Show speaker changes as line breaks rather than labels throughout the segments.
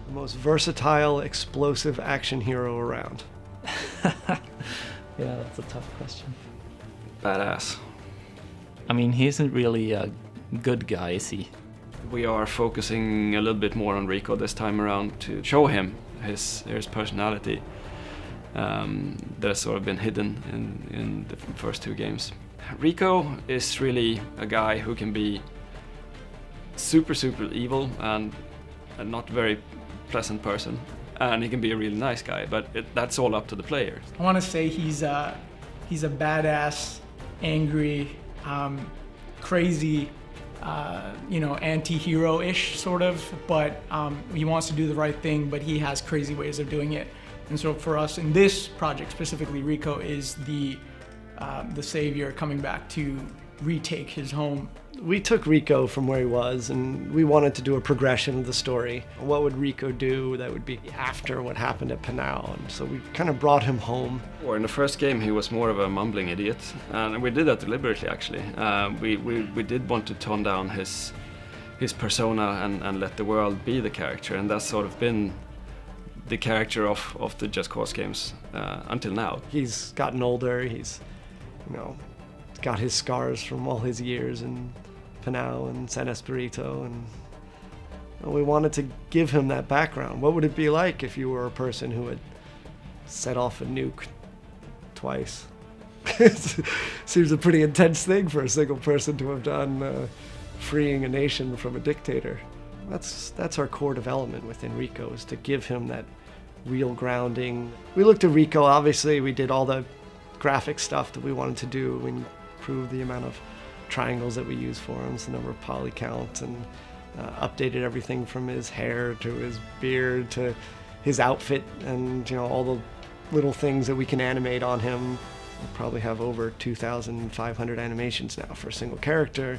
The most versatile, explosive action hero around.
Yeah, that's a tough question.
Badass.
I mean, he isn't really a good guy, is he?
We are focusing a little bit more on Рико this time around to show him his personality that's sort of been hidden in the first two games. Рико is really a guy who can be super evil and a not very pleasant person, and he can be a really nice guy, but that's all up to the player.
I want to say he's a badass, angry, crazy, anti-hero-ish sort of, but he wants to do the right thing, but he has crazy ways of doing it. And so for us in this project specifically, Рико is the savior coming back to retake his home.
We took Рико from where he was, and we wanted to do a progression of the story. What would Рико do that would be after what happened at Panau? And so we kind of brought him home.
In the first game, he was more of a mumbling idiot, and we did that deliberately, actually. We did want to tone down his persona and let the world be the character, and that's sort of been the character of the Just Cause games until now.
He's gotten older. He's, got his scars from all his years in Panau and San Espirito, and we wanted to give him that background. What would it be like if you were a person who had set off a nuke twice? Seems a pretty intense thing for a single person to have done, freeing a nation from a dictator. That's our core development within Рико, is to give him that real grounding. We looked at Рико, obviously we did all the graphic stuff that we wanted to do. We improved the amount of triangles that we use for him, the number of poly counts, and updated everything from his hair to his beard to his outfit, and all the little things that we can animate on him. We probably have over 2,500 animations now for a single character,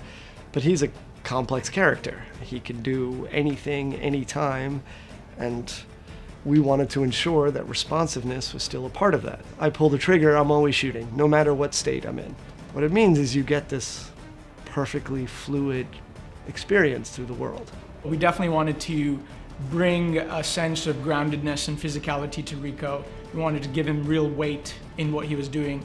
but he's a complex character. He can do anything, anytime, and we wanted to ensure that responsiveness was still a part of that. I pull the trigger, I'm always shooting, no matter what state I'm in. What it means is you get this perfectly fluid experience through the world.
We definitely wanted to bring a sense of groundedness and physicality to Рико. We wanted to give him real weight in what he was doing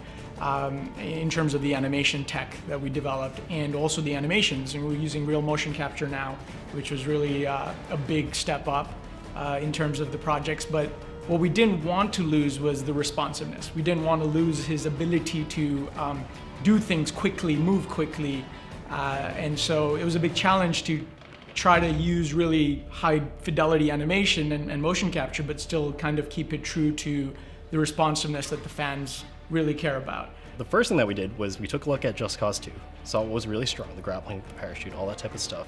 in terms of the animation tech that we developed, and also the animations. And we're using real motion capture now, which was really a big step up in terms of the projects. But what we didn't want to lose was the responsiveness. We didn't want to lose his ability to do things quickly, move quickly. And so it was a big challenge to try to use really high fidelity animation and motion capture, but still kind of keep it true to the responsiveness that the fans really care about.
The first thing that we did was we took a look at Just Cause 2, saw what was really strong, the grappling, the parachute, all that type of stuff,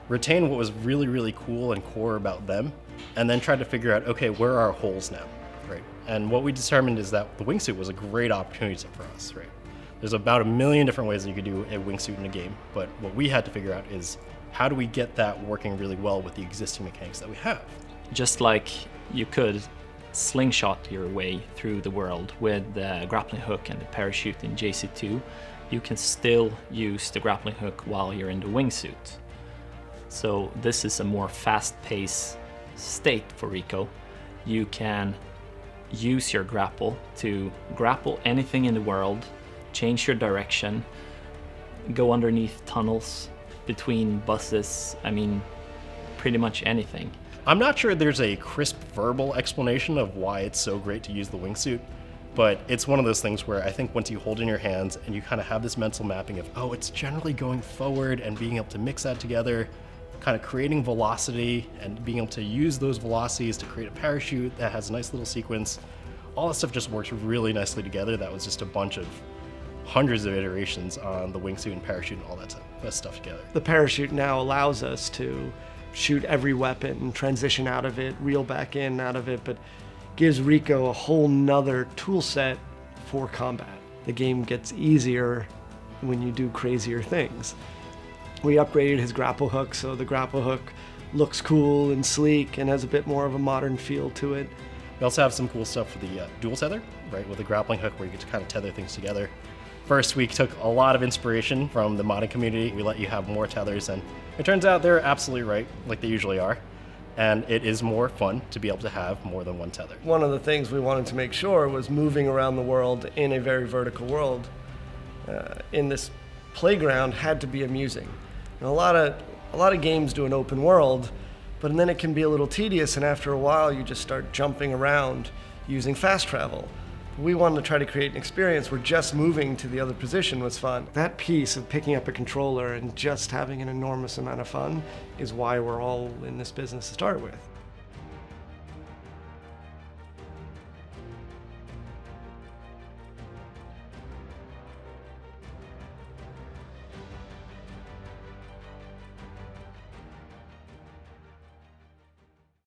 retain what was really cool and core about them, and then tried to figure out, okay, where are our holes now, right? And what we determined is that the wingsuit was a great opportunity for us, right? There's about 1 million different ways that you could do a wingsuit in a game, but what we had to figure out is how do we get that working really well with the existing mechanics that we have?
Just like you could slingshot your way through the world with the grappling hook and the parachute in JC2, you can still use the grappling hook while you're in the wingsuit. So this is a more fast-paced state for Рико. You can use your grapple to grapple anything in the world, change your direction, go underneath tunnels, between buses, pretty much anything.
I'm not sure there's a crisp verbal explanation of why it's so great to use the wingsuit, but it's one of those things where I think once you hold it in your hands and you kind of have this mental mapping of, oh, it's generally going forward, and being able to mix that together, kind of creating velocity and being able to use those velocities to create a parachute that has a nice little sequence, all that stuff just works really nicely together. That was just a bunch of hundreds of iterations on the wingsuit and parachute and all that stuff together.
The parachute now allows us to shoot every weapon, transition out of it, reel back in out of it, but gives Рико a whole nother tool set for combat. The game gets easier when you do crazier things. We upgraded his grapple hook, so the grapple hook looks cool and sleek and has a bit more of a modern feel to it.
We also have some cool stuff for the dual tether, right, with the grappling hook where you get to kind of tether things together. First, we took a lot of inspiration from the modding community. We let you have more tethers, and it turns out they're absolutely right, like they usually are. and it is more fun to be able to have more than one tether.
One of the things we wanted to make sure was moving around the world in a very vertical world in this playground had to be amusing. And a lot of games do an open world, but then it can be a little tedious, and after a while you just start jumping around using fast travel. We wanted to try to create an experience where just moving to the other position was fun. That piece of picking up a controller and just having an enormous amount of fun is why we're all in this business to start with.